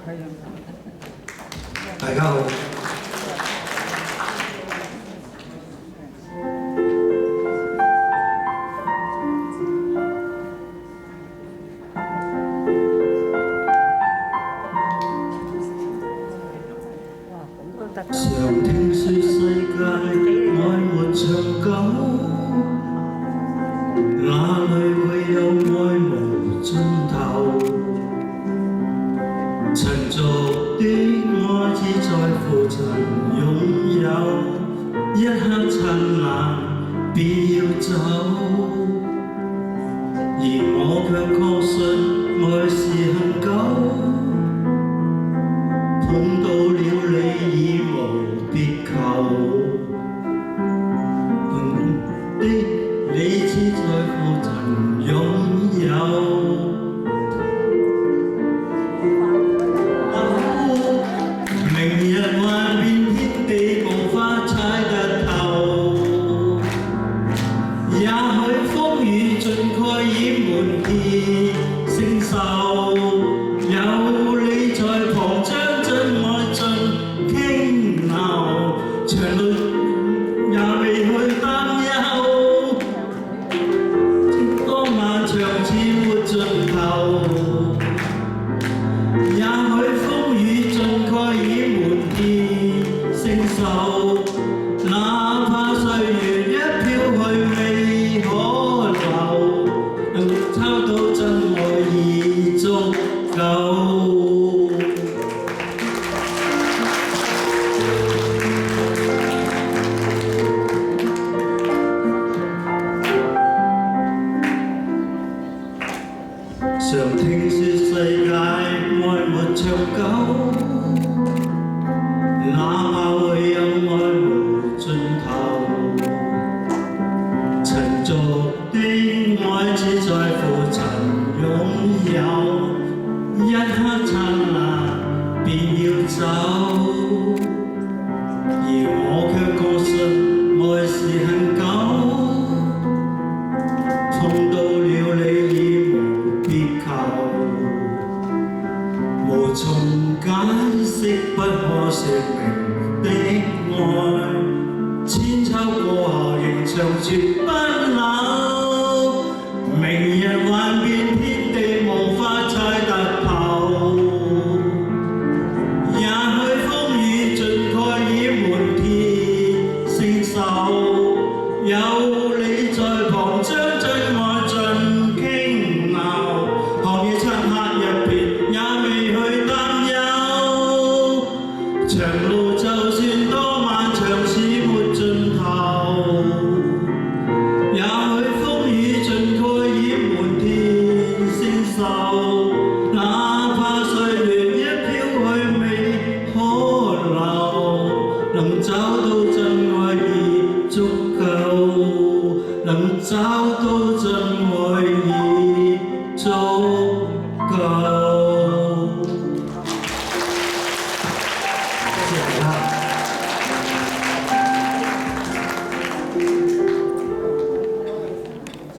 大家好。常聽說世界愛沒長久，哪裏會有愛無盡頭？塵俗的愛只在乎曾擁有，一刻燦爛便要走，而我卻確信愛是恒久。碰到了你已無別求，的你只在乎曾擁有。明日幻變天地，無法猜得透。也許風雨盡蓋掩滿結星宿，有你在旁將真愛盡傾流，長路也未去擔憂，多漫長似沒盡頭。也許風雨盡蓋掩滿結星宿，哪怕歲月一飄去未可留，能抄到真愛已足夠。常聽說世界愛沒長久，哪怕會有愛無盡頭。塵俗的愛只在乎曾擁有，一刻燦爛便要走，而我卻確信愛是恒久。碰到了你已無別求，無從解釋不可説明的愛。